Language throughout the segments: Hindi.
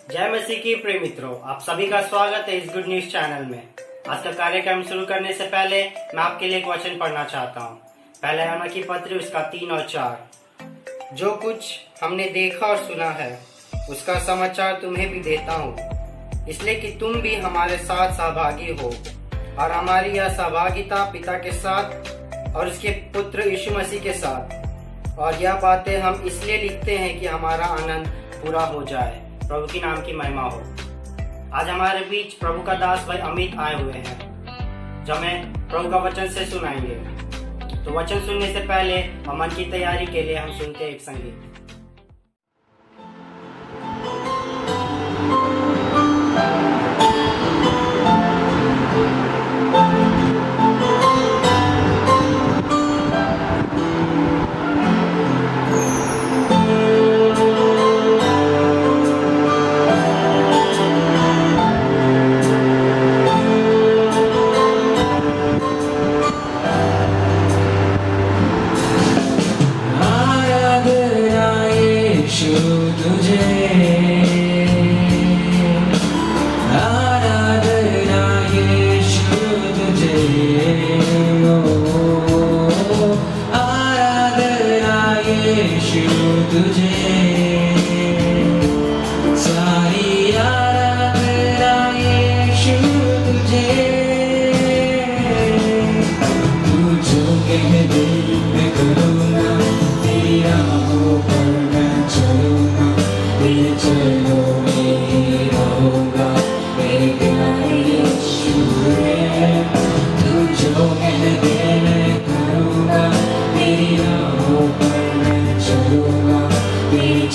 जय मसीह की प्रिय मित्रों, आप सभी का स्वागत है इस गुड न्यूज चैनल में। आज का कार्यक्रम शुरू करने से पहले मैं आपके लिए एक वचन पढ़ना चाहता हूँ। पहले यूहन्ना की पत्री उसका 3 और 4। जो कुछ हमने देखा और सुना है उसका समाचार तुम्हें भी देता हूँ, इसलिए कि तुम भी हमारे साथ सहभागी हो, और हमारी यह सहभागिता पिता के साथ और उसके पुत्र यीशु मसीह के साथ। और यह बातें हम इसलिए लिखते हैं कि हमारा आनंद पूरा हो जाए। प्रभु की नाम की महिमा हो। आज हमारे बीच प्रभु का दास भाई अमित आए हुए हैं, जो हमें प्रभु का वचन से सुनाएंगे। तो वचन सुनने से पहले हम मन की तैयारी के लिए हम सुनते हैं एक संगीत।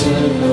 Thank you.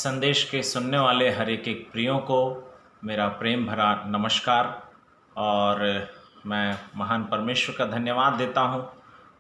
इस संदेश के सुनने वाले हर एक प्रियों को मेरा प्रेम भरा नमस्कार। और मैं महान परमेश्वर का धन्यवाद देता हूं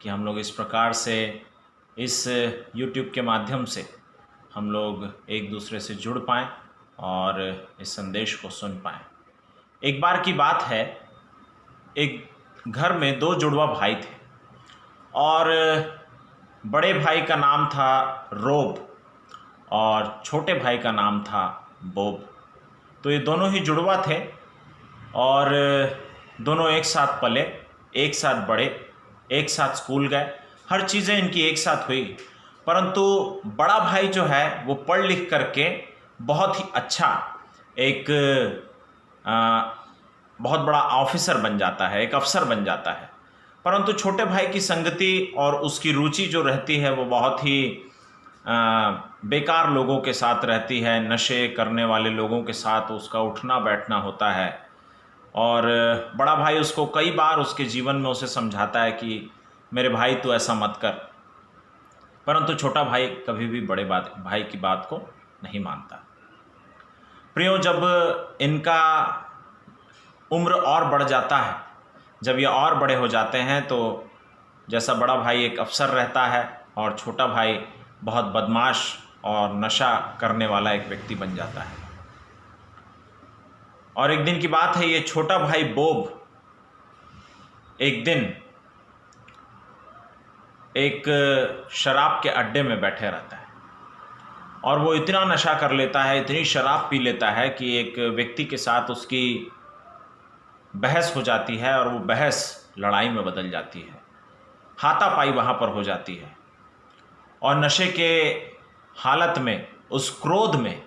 कि हम लोग इस प्रकार से इस YouTube के माध्यम से हम लोग एक दूसरे से जुड़ पाएँ और इस संदेश को सुन पाएँ। एक बार की बात है, एक घर में दो जुड़वा भाई थे और बड़े भाई का नाम था रोब और छोटे भाई का नाम था बोब। तो ये दोनों ही जुड़वा थे और दोनों एक साथ पले, एक साथ बड़े, एक साथ स्कूल गए, हर चीज़ें इनकी एक साथ हुई। परंतु बड़ा भाई जो है वो पढ़ लिख करके बहुत ही अच्छा एक बहुत बड़ा ऑफिसर बन जाता है, एक अफसर बन जाता है। परंतु छोटे भाई की संगति और उसकी रुचि जो रहती है वो बहुत ही बेकार लोगों के साथ रहती है, नशे करने वाले लोगों के साथ उसका उठना बैठना होता है। और बड़ा भाई उसको कई बार उसके जीवन में उसे समझाता है कि मेरे भाई तू ऐसा मत कर, परंतु छोटा भाई कभी भी बड़े भाई की बात को नहीं मानता। प्रियो, जब इनका उम्र और बढ़ जाता है, जब ये और बड़े हो जाते हैं, तो जैसा बड़ा भाई एक अफसर रहता है और छोटा भाई बहुत बदमाश और नशा करने वाला एक व्यक्ति बन जाता है। और एक दिन की बात है, ये छोटा भाई बोब एक दिन एक शराब के अड्डे में बैठे रहता है और वो इतना नशा कर लेता है, इतनी शराब पी लेता है कि एक व्यक्ति के साथ उसकी बहस हो जाती है और वो बहस लड़ाई में बदल जाती है। हाथापाई वहाँ पर हो जाती है और नशे के हालत में, उस क्रोध में,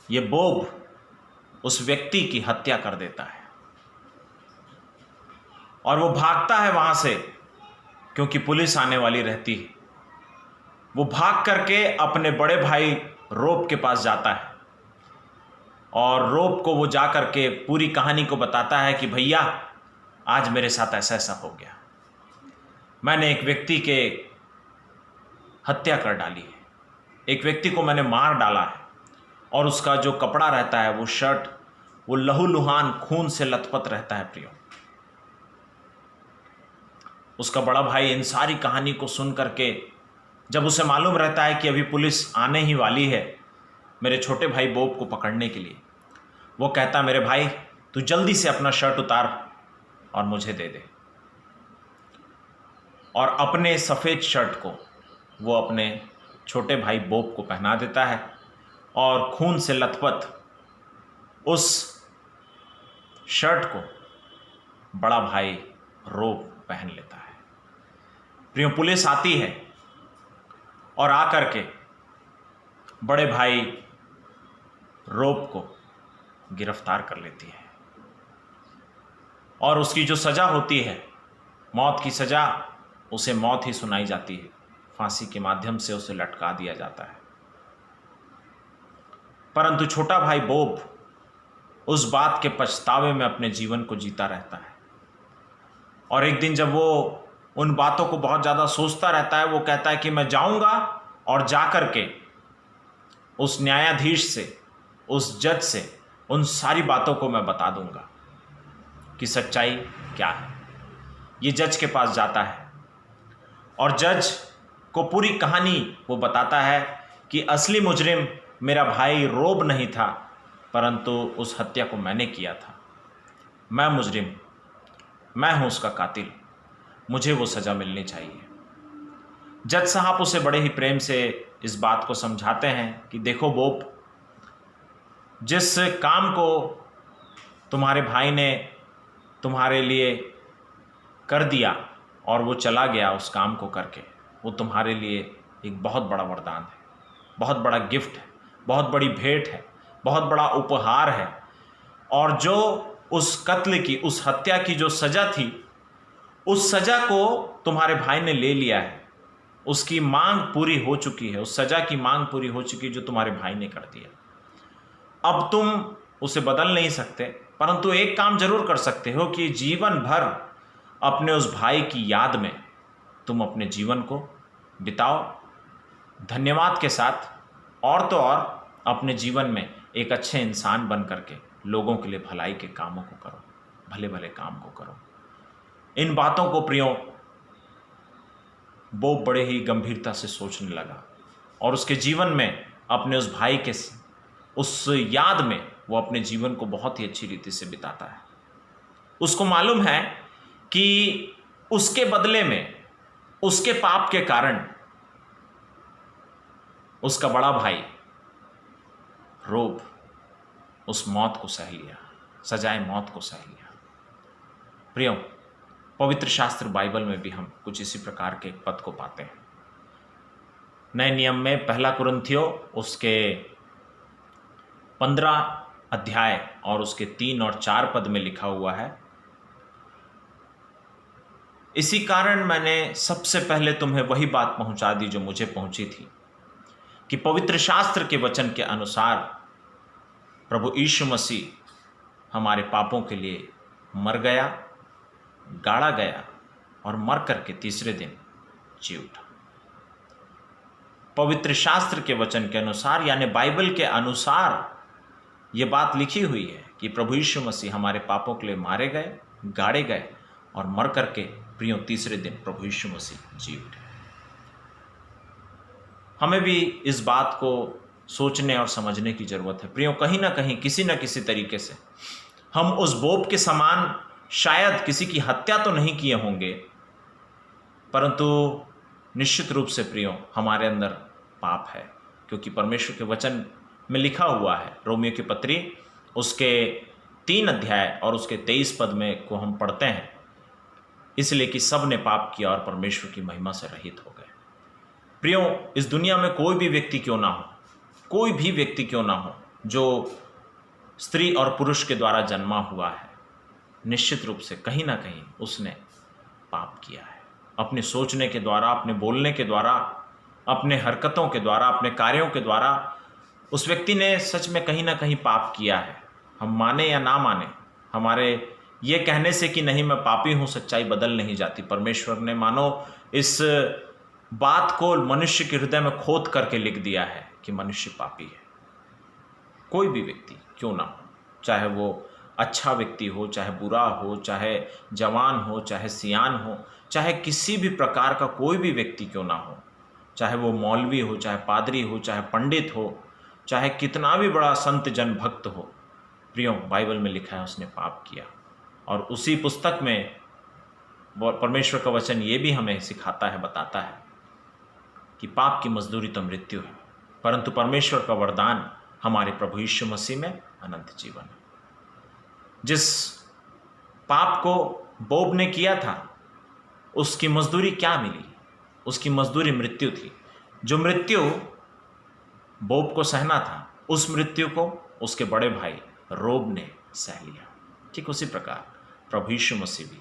ये बोब उस व्यक्ति की हत्या कर देता है और वो भागता है वहाँ से, क्योंकि पुलिस आने वाली रहती है। वो भाग करके अपने बड़े भाई रोब के पास जाता है और रोब को वो जा करके पूरी कहानी को बताता है कि भैया आज मेरे साथ ऐसा ऐसा हो गया, मैंने एक व्यक्ति के हत्या कर डाली है, एक व्यक्ति को मैंने मार डाला है और उसका जो कपड़ा रहता है, वो शर्ट, वो लहूलुहान खून से लथपथ रहता है। प्रियो, उसका बड़ा भाई इन सारी कहानी को सुन करके, जब उसे मालूम रहता है कि अभी पुलिस आने ही वाली है मेरे छोटे भाई बोब को पकड़ने के लिए, वो कहता मेरे भाई तू जल्दी से अपना शर्ट उतार और मुझे दे दे। और अपने सफ़ेद शर्ट को वो अपने छोटे भाई बोब को पहना देता है और खून से लथपथ उस शर्ट को बड़ा भाई रोब पहन लेता है। प्रियो, पुलिस आती है और आकर के बड़े भाई रोब को गिरफ्तार कर लेती है और उसकी जो सज़ा होती है, मौत की सज़ा, उसे मौत ही सुनाई जाती है। फांसी के माध्यम से उसे लटका दिया जाता है। परंतु छोटा भाई बोब उस बात के पछतावे में अपने जीवन को जीता रहता है और एक दिन जब वो उन बातों को बहुत ज़्यादा सोचता रहता है, वो कहता है कि मैं जाऊंगा और जाकर के उस न्यायाधीश से, उस जज से उन सारी बातों को मैं बता दूंगा कि सच्चाई क्या है। ये जज के पास जाता है और जज को पूरी कहानी वो बताता है कि असली मुजरिम मेरा भाई रोब नहीं था, परंतु उस हत्या को मैंने किया था। मैं मुजरिम, मैं हूँ उसका कातिल, मुझे वो सज़ा मिलनी चाहिए। जज साहब उसे बड़े ही प्रेम से इस बात को समझाते हैं कि देखो बोब, जिस काम को तुम्हारे भाई ने तुम्हारे लिए कर दिया और वो चला गया उस काम को करके, वो तुम्हारे लिए एक बहुत बड़ा वरदान है, बहुत बड़ा गिफ्ट है, बहुत बड़ी भेंट है, बहुत बड़ा उपहार है। और जो उस कत्ल की, उस हत्या की जो सज़ा थी, उस सज़ा को तुम्हारे भाई ने ले लिया है, उसकी मांग पूरी हो चुकी है, उस सज़ा की मांग पूरी हो चुकी है जो तुम्हारे भाई ने कर दिया। अब तुम उसे बदल नहीं सकते, परंतु एक काम जरूर कर सकते हो कि जीवन भर अपने उस भाई की याद में तुम अपने जीवन को बिताओ धन्यवाद के साथ। और तो और अपने जीवन में एक अच्छे इंसान बन करके लोगों के लिए भलाई के कामों को करो, भले भले काम को करो। इन बातों को प्रियो वो बड़े ही गंभीरता से सोचने लगा और उसके जीवन में अपने उस भाई के उस याद में वो अपने जीवन को बहुत ही अच्छी रीति से बिताता है। उसको मालूम है कि उसके बदले में, उसके पाप के कारण उसका बड़ा भाई रोब उस मौत को सह लिया, सजाए मौत को सह लिया। प्रियो, पवित्र शास्त्र बाइबल में भी हम कुछ इसी प्रकार के एक पद को पाते हैं। नए नियम में पहला कुरिन्थियों उसके 15 अध्याय और उसके 3 और 4 पद में लिखा हुआ है, इसी कारण मैंने सबसे पहले तुम्हें वही बात पहुंचा दी जो मुझे पहुंची थी, कि पवित्र शास्त्र के वचन के अनुसार प्रभु यीशु मसीह हमारे पापों के लिए मर गया, गाड़ा गया और मर करके तीसरे दिन जी उठा। पवित्र शास्त्र के वचन के अनुसार यानी बाइबल के अनुसार ये बात लिखी हुई है कि प्रभु यीशु मसीह हमारे पापों के लिए मारे गए, गाड़े गए और मर करके प्रियो तीसरे दिन प्रभु यीशु मसीह जी उठे। हमें भी इस बात को सोचने और समझने की जरूरत है। प्रियो, कहीं ना कहीं किसी न किसी तरीके से हम उस बोब के समान शायद किसी की हत्या तो नहीं किए होंगे, परंतु निश्चित रूप से प्रियो हमारे अंदर पाप है, क्योंकि परमेश्वर के वचन में लिखा हुआ है, रोमियो की पत्री उसके 3 अध्याय और उसके 23 पद में को हम पढ़ते हैं, इसलिए कि सब ने पाप किया और परमेश्वर की महिमा से रहित हो गए। प्रियो, इस दुनिया में कोई भी व्यक्ति क्यों ना हो, कोई भी व्यक्ति क्यों ना हो जो स्त्री और पुरुष के द्वारा जन्मा हुआ है, निश्चित रूप से कहीं ना कहीं उसने पाप किया है। अपने सोचने के द्वारा, अपने बोलने के द्वारा, अपने हरकतों के द्वारा, अपने कार्यों के द्वारा उस व्यक्ति ने सच में कहीं ना कहीं पाप किया है। हम माने या ना माने, हमारे ये कहने से कि नहीं मैं पापी हूँ सच्चाई बदल नहीं जाती। परमेश्वर ने मानो इस बात को मनुष्य के हृदय में खोद करके लिख दिया है कि मनुष्य पापी है। कोई भी व्यक्ति क्यों ना हो, चाहे वो अच्छा व्यक्ति हो, चाहे बुरा हो, चाहे जवान हो, चाहे सियान हो, चाहे किसी भी प्रकार का कोई भी व्यक्ति क्यों ना हो, चाहे वो मौलवी हो, चाहे पादरी हो, चाहे पंडित हो, चाहे कितना भी बड़ा संत जन भक्त हो, प्रियो बाइबल में लिखा है उसने पाप किया। और उसी पुस्तक में परमेश्वर का वचन ये भी हमें सिखाता है, बताता है कि पाप की मजदूरी तो मृत्यु है, परंतु परमेश्वर का वरदान हमारे प्रभु यीशु मसीह में अनंत जीवन है। जिस पाप को बोब ने किया था उसकी मजदूरी क्या मिली? उसकी मजदूरी मृत्यु थी। जो मृत्यु बोब को सहना था, उस मृत्यु को उसके बड़े भाई रोब ने सह लिया। ठीक उसी प्रकार प्रभु यीशु मसीह भी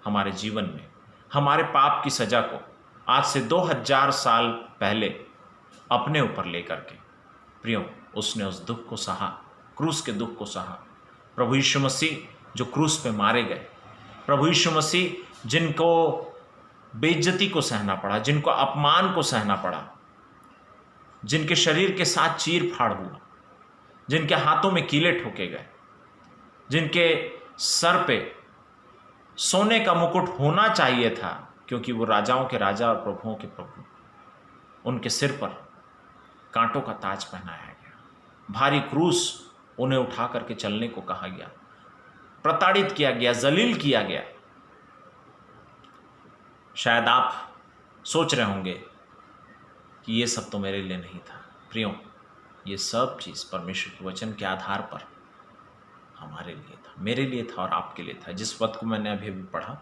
हमारे जीवन में हमारे पाप की सजा को आज से 2000 साल पहले अपने ऊपर लेकर के प्रियो उसने उस दुख को सहा, क्रूस के दुख को सहा। प्रभु यीशु मसीह जो क्रूस पे मारे गए, प्रभु यीशु मसीह जिनको बेइज्जती को सहना पड़ा, जिनको अपमान को सहना पड़ा, जिनके शरीर के साथ चीर फाड़ हुआ, जिनके हाथों में कीले ठोके गए, जिनके सर पे सोने का मुकुट होना चाहिए था क्योंकि वो राजाओं के राजा और प्रभुओं के प्रभु, उनके सिर पर कांटों का ताज पहनाया गया, भारी क्रूस उन्हें उठा करके चलने को कहा गया, प्रताड़ित किया गया, जलील किया गया। शायद आप सोच रहे होंगे कि ये सब तो मेरे लिए नहीं था। प्रियो, ये सब चीज़ परमेश्वर के वचन के आधार पर हमारे लिए था, मेरे लिए था और आपके लिए था। जिस वक्त को मैंने अभी पढ़ा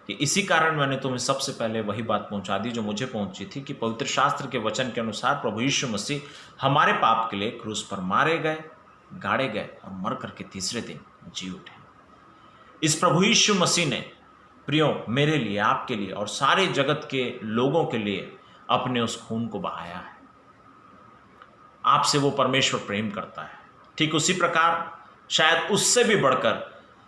कि इसी कारण मैंने तुम्हें सबसे पहले वही बात पहुंचा दी जो मुझे पहुंची थी, कि पवित्र शास्त्र के वचन के अनुसार प्रभु यीशु मसीह हमारे पाप के लिए क्रूस पर मारे गए, गाड़े गए और मर करके तीसरे दिन जी उठे। इस प्रभु यीशु मसीह ने प्रियो मेरे लिए, आपके लिए और सारे जगत के लोगों के लिए अपने उस खून को बहाया है। आपसे वो परमेश्वर प्रेम करता है, ठीक उसी प्रकार शायद उससे भी बढ़कर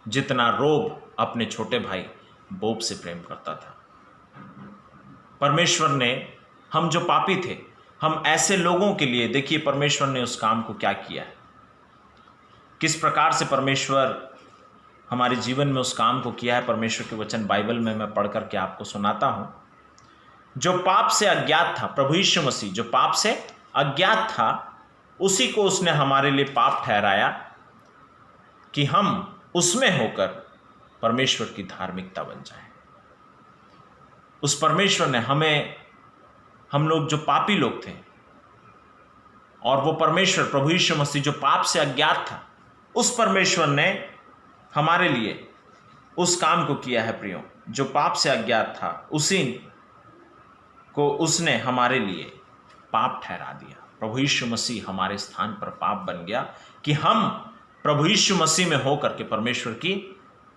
जितना रोब अपने छोटे भाई बोब से प्रेम करता था। परमेश्वर ने, हम जो पापी थे, हम ऐसे लोगों के लिए, देखिए परमेश्वर ने उस काम को क्या किया है, किस प्रकार से परमेश्वर हमारे जीवन में उस काम को किया है। परमेश्वर के वचन बाइबल में मैं पढ़ करके आपको सुनाता हूं। जो पाप से अज्ञात था, प्रभु यीशु मसीह जो पाप से अज्ञात था, उसी को उसने हमारे लिए पाप ठहराया कि हम उसमें होकर परमेश्वर की धार्मिकता बन जाएं। उस परमेश्वर ने हमें, हम लोग जो पापी लोग थे, और वो परमेश्वर प्रभु यीशु मसीह जो पाप से अज्ञात था, उस परमेश्वर ने हमारे लिए उस काम को किया है प्रियो। जो पाप से अज्ञात था, उसी को उसने हमारे लिए पाप ठहरा दिया। प्रभु यीशु मसीह हमारे स्थान पर पाप बन गया कि हम प्रभु यीशु मसीह में होकर के परमेश्वर की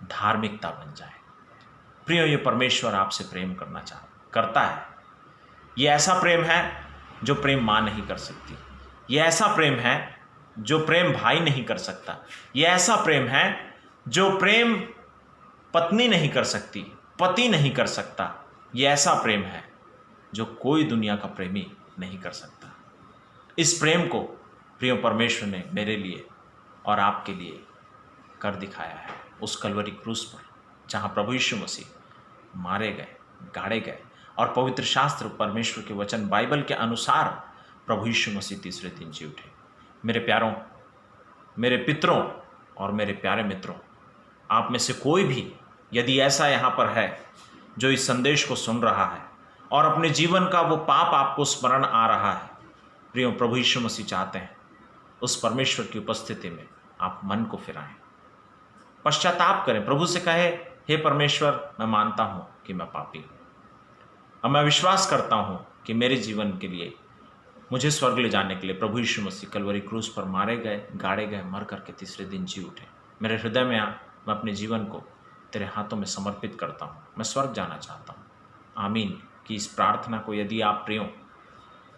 धार्मिकता बन जाए। प्रियो, ये परमेश्वर आपसे प्रेम करता है। ये ऐसा प्रेम है जो प्रेम माँ नहीं कर सकती। ये ऐसा प्रेम है जो प्रेम भाई नहीं कर सकता। ये ऐसा प्रेम है जो प्रेम पत्नी नहीं कर सकती, पति नहीं कर सकता। ये ऐसा प्रेम है जो कोई दुनिया का प्रेमी नहीं कर सकता। इस प्रेम को प्रिय परमेश्वर ने मेरे लिए और आपके लिए कर दिखाया है उस कलवरी क्रूस पर, जहाँ प्रभु यीशु मसीह मारे गए, गाड़े गए, और पवित्र शास्त्र परमेश्वर के वचन बाइबल के अनुसार प्रभु यीशु मसीह तीसरे दिन जी उठे। मेरे प्यारों, मेरे पितरों और मेरे प्यारे मित्रों, आप में से कोई भी यदि ऐसा यहाँ पर है जो इस संदेश को सुन रहा है और अपने जीवन का वो पाप आपको स्मरण आ रहा है, प्रियो प्रभु यीशु मसीह चाहते हैं उस परमेश्वर की उपस्थिति में आप मन को फिराएं, पश्चाताप करें, प्रभु से कहे, हे परमेश्वर, मैं मानता हूँ कि मैं पापी हूँ और मैं विश्वास करता हूँ कि मेरे जीवन के लिए, मुझे स्वर्ग ले जाने के लिए प्रभु यीशु मसीह कलवरी क्रूस पर मारे गए, गाड़े गए, मर करके तीसरे दिन जी उठे। मेरे हृदय में आ, मैं अपने जीवन को तेरे हाथों में समर्पित करता हूँ, मैं स्वर्ग जाना चाहता हूँ। आमीन। कि इस प्रार्थना को यदि आप प्रियो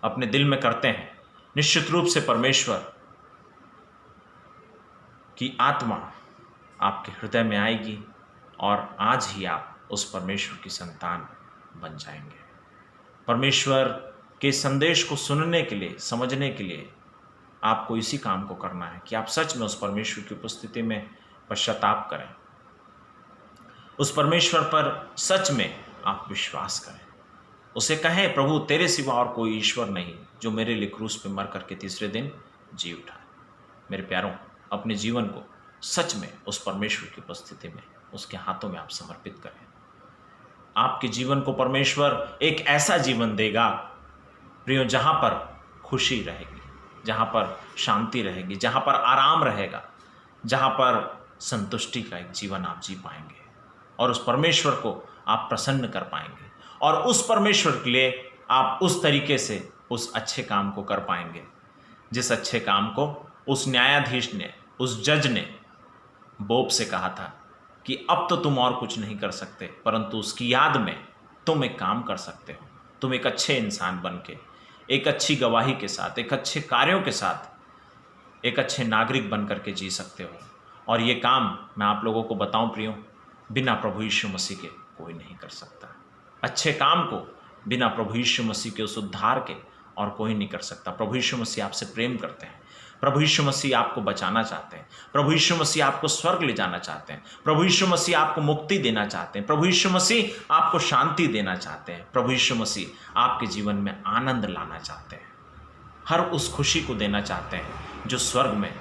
अपने दिल में करते हैं, निश्चित रूप से परमेश्वर की आत्मा आपके हृदय में आएगी और आज ही आप उस परमेश्वर की संतान बन जाएंगे। परमेश्वर के संदेश को सुनने के लिए, समझने के लिए आपको इसी काम को करना है कि आप सच में उस परमेश्वर की उपस्थिति में पश्चाताप करें, उस परमेश्वर पर सच में आप विश्वास करें, उसे कहें, प्रभु तेरे सिवा और कोई ईश्वर नहीं जो मेरे लिए क्रूस पे मर करके तीसरे दिन जी उठा। मेरे प्यारों, अपने जीवन को सच में उस परमेश्वर की उपस्थिति में उसके हाथों में आप समर्पित करें। आपके जीवन को परमेश्वर एक ऐसा जीवन देगा प्रियो, जहाँ पर खुशी रहेगी, जहाँ पर शांति रहेगी, जहाँ पर आराम रहेगा, जहाँ पर संतुष्टि का एक जीवन आप जी पाएंगे और उस परमेश्वर को आप प्रसन्न कर पाएंगे और उस परमेश्वर के लिए आप उस तरीके से उस अच्छे काम को कर पाएंगे जिस अच्छे काम को उस न्यायाधीश ने, उस जज ने बोब से कहा था कि अब तो तुम और कुछ नहीं कर सकते, परंतु उसकी याद में तुम एक काम कर सकते हो। तुम एक अच्छे इंसान बन के, एक अच्छी गवाही के साथ, एक अच्छे कार्यों के साथ एक अच्छे नागरिक बन करके जी सकते हो। और ये काम मैं आप लोगों को बताऊं प्रियो, बिना प्रभु यीशु मसीह के कोई नहीं कर सकता। अच्छे काम को बिना प्रभु यीशु मसीह के उस उद्धार के और कोई नहीं कर सकता। प्रभु यीशु मसीह आपसे प्रेम करते हैं, प्रभु यीशु मसीह आपको बचाना चाहते हैं, प्रभु यीशु मसीह आपको स्वर्ग ले जाना चाहते हैं, प्रभु यीशु मसीह आपको मुक्ति देना चाहते हैं, प्रभु यीशु मसीह आपको शांति देना चाहते हैं, प्रभु यीशु मसीह आपके जीवन में आनंद लाना चाहते हैं, हर उस खुशी को देना चाहते हैं जो स्वर्ग में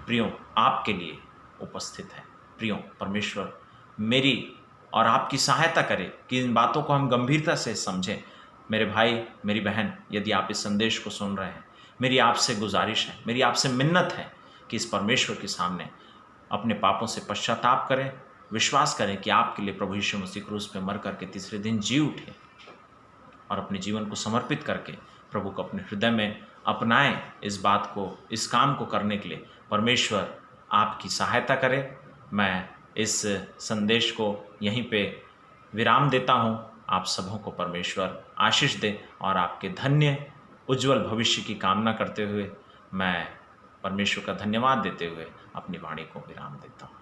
प्रियो आपके लिए उपस्थित है। प्रियो, परमेश्वर मेरी और आपकी सहायता करे कि इन बातों को हम गंभीरता से समझें। मेरे भाई, मेरी बहन, यदि आप इस संदेश को सुन रहे हैं, मेरी आपसे गुजारिश है, मेरी आपसे मिन्नत है कि इस परमेश्वर के सामने अपने पापों से पश्चाताप करें, विश्वास करें कि आपके लिए प्रभु यीशु मसीह क्रूस पे मर करके तीसरे दिन जी उठे और अपने जीवन को समर्पित करके प्रभु को अपने हृदय में अपनाएं। इस बात को, इस काम को करने के लिए परमेश्वर आपकी सहायता करे। मैं इस संदेश को यहीं पे विराम देता हूँ। आप सबों को परमेश्वर आशीष दे और आपके धन्य उज्जवल भविष्य की कामना करते हुए मैं परमेश्वर का धन्यवाद देते हुए अपनी वाणी को विराम देता हूँ।